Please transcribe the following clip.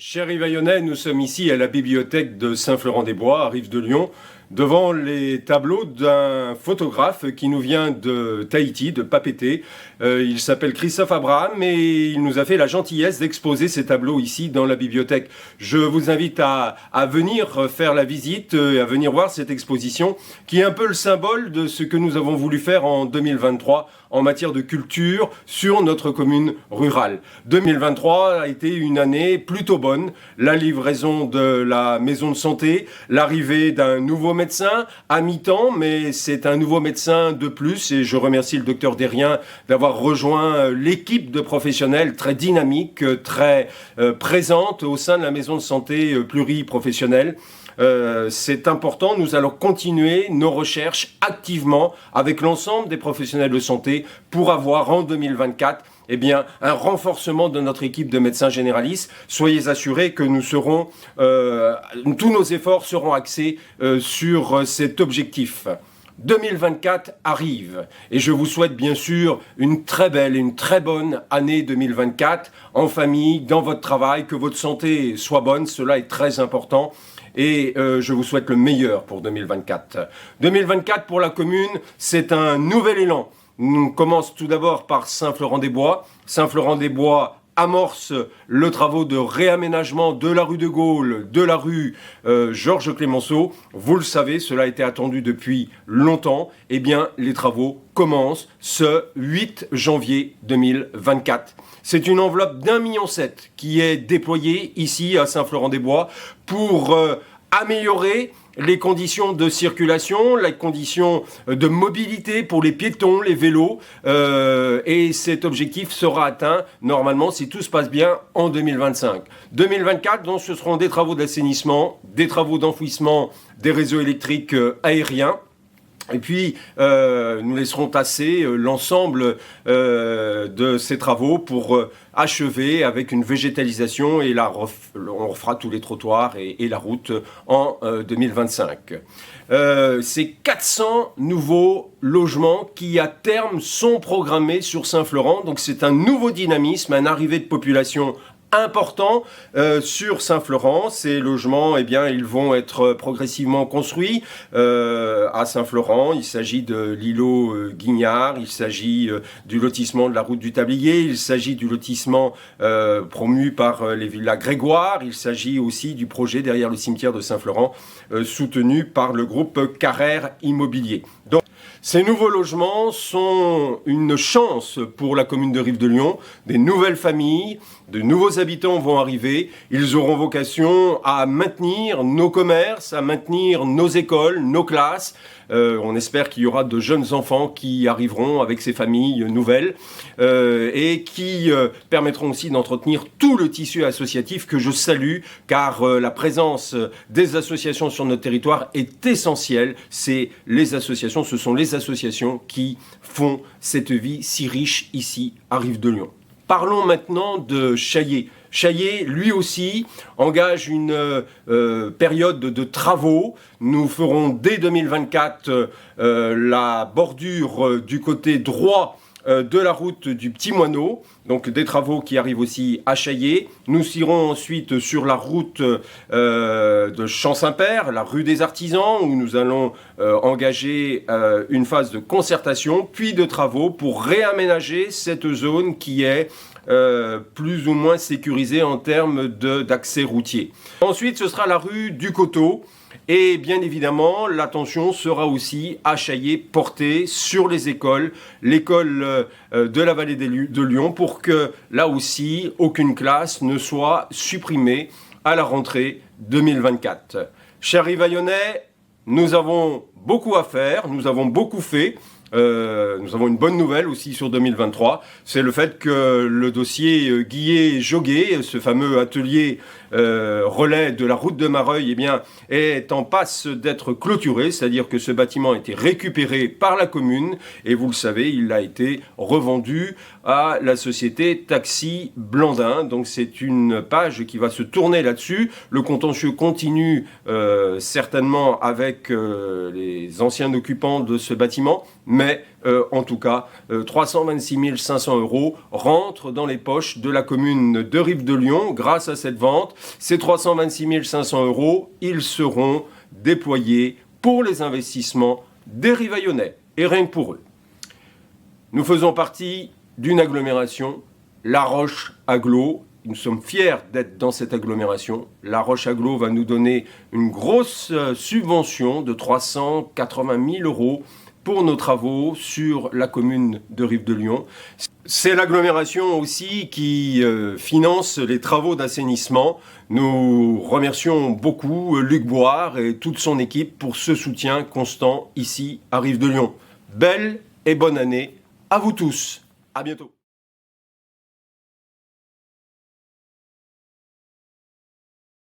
Chers Yvaillonnais, nous sommes ici à la bibliothèque de Saint-Florent-des-Bois, à Rive-de-Lyon, devant les tableaux d'un photographe qui nous vient de Tahiti, de Papeete. Il s'appelle Christophe Abraham et il nous a fait la gentillesse d'exposer ces tableaux ici dans la bibliothèque. Je vous invite à venir faire la visite et à venir voir cette exposition qui est un peu le symbole de ce que nous avons voulu faire en 2023 en matière de culture sur notre commune rurale. 2023 a été une année plutôt bonne. La livraison de la maison de santé, l'arrivée d'un nouveau médecin à mi-temps, mais c'est un nouveau médecin de plus et je remercie le docteur Derrien d'avoir rejoint l'équipe de professionnels très dynamique, très présente au sein de la maison de santé pluriprofessionnelle. C'est important, nous allons continuer nos recherches activement avec l'ensemble des professionnels de santé pour avoir en 2024 un renforcement de notre équipe de médecins généralistes. Soyez assurés que nous serons, tous nos efforts seront axés sur cet objectif. 2024 arrive et je vous souhaite bien sûr une très belle et une très bonne année 2024 en famille, dans votre travail, que votre santé soit bonne, cela est très important. Et je vous souhaite le meilleur pour 2024. 2024 pour la commune, c'est un nouvel élan. On commence tout d'abord par Saint-Florent-des-Bois. Saint-Florent-des-Bois amorce le travaux de réaménagement de la rue de Gaulle, de la rue Georges Clemenceau. Vous le savez, cela a été attendu depuis longtemps. Eh bien, les travaux commencent ce 8 janvier 2024. C'est une enveloppe d'1,7 million qui est déployée ici à Saint-Florent-des-Bois pour améliorer les conditions de circulation, les conditions de mobilité pour les piétons, les vélos. Et cet objectif sera atteint, normalement, si tout se passe bien, en 2025. 2024, donc, ce seront des travaux d'assainissement, des travaux d'enfouissement des réseaux électriques aériens. Et puis, nous laisserons tasser l'ensemble de ces travaux pour achever avec une végétalisation et on refera tous les trottoirs et la route en 2025. C'est 400 nouveaux logements qui, à terme, sont programmés sur Saint-Florent. Donc, c'est un nouveau dynamisme, un arrivée de population important sur Saint-Florent. Ces logements, ils vont être progressivement construits à Saint-Florent. Il s'agit de l'îlot Guignard, il s'agit du lotissement de la route du Tablier, il s'agit du lotissement promu par les villas Grégoire, il s'agit aussi du projet derrière le cimetière de Saint-Florent soutenu par le groupe Carrère Immobilier. Donc, ces nouveaux logements sont une chance pour la commune de Rive-de-Lyon. Des nouvelles familles, de nouveaux habitants vont arriver. Ils auront vocation à maintenir nos commerces, à maintenir nos écoles, nos classes. On espère qu'il y aura de jeunes enfants qui arriveront avec ces familles nouvelles et qui permettront aussi d'entretenir tout le tissu associatif que je salue, car la présence des associations sur notre territoire est essentielle. Ce sont les associations qui font cette vie si riche ici à Rive-de-Lyon. Parlons maintenant de Chaillé. Chaillé, lui aussi, engage une période de travaux. Nous ferons dès 2024 la bordure du côté droit de la route du Petit Moineau, donc des travaux qui arrivent aussi à Chaillé. Nous irons ensuite sur la route de Champ-Saint-Père, la rue des Artisans, où nous allons engager une phase de concertation, puis de travaux pour réaménager cette zone qui est plus ou moins sécurisée en termes d'accès routier. Ensuite, ce sera la rue du Coteau. Et bien évidemment, l'attention sera aussi à Chaillé portée sur les écoles, l'école de la vallée de Lyon, pour que là aussi, aucune classe ne soit supprimée à la rentrée 2024. Chers Yvaillonnais, nous avons beaucoup à faire, nous avons beaucoup fait. Nous avons une bonne nouvelle aussi sur 2023, c'est le fait que le dossier Guillet-Joguet, ce fameux atelier relais de la route de Mareuil, est en passe d'être clôturé, c'est-à-dire que ce bâtiment a été récupéré par la commune et vous le savez, il a été revendu à la société Taxi Blandin. Donc c'est une page qui va se tourner là-dessus. Le contentieux continue certainement avec les anciens occupants de ce bâtiment. mais en tout cas, 326 500 € rentrent dans les poches de la commune de Rive-de-Lyon grâce à cette vente. Ces 326 500 €, ils seront déployés pour les investissements des Rivaillonnais, et rien que pour eux. Nous faisons partie d'une agglomération, La Roche-Agglo. Nous sommes fiers d'être dans cette agglomération. La Roche-Agglo va nous donner une grosse subvention de 380 000 € pour nos travaux sur la commune de Rive-de-Lyon. C'est l'agglomération aussi qui finance les travaux d'assainissement. Nous remercions beaucoup Luc Boire et toute son équipe pour ce soutien constant ici à Rive-de-Lyon. Belle et bonne année à vous tous. À bientôt.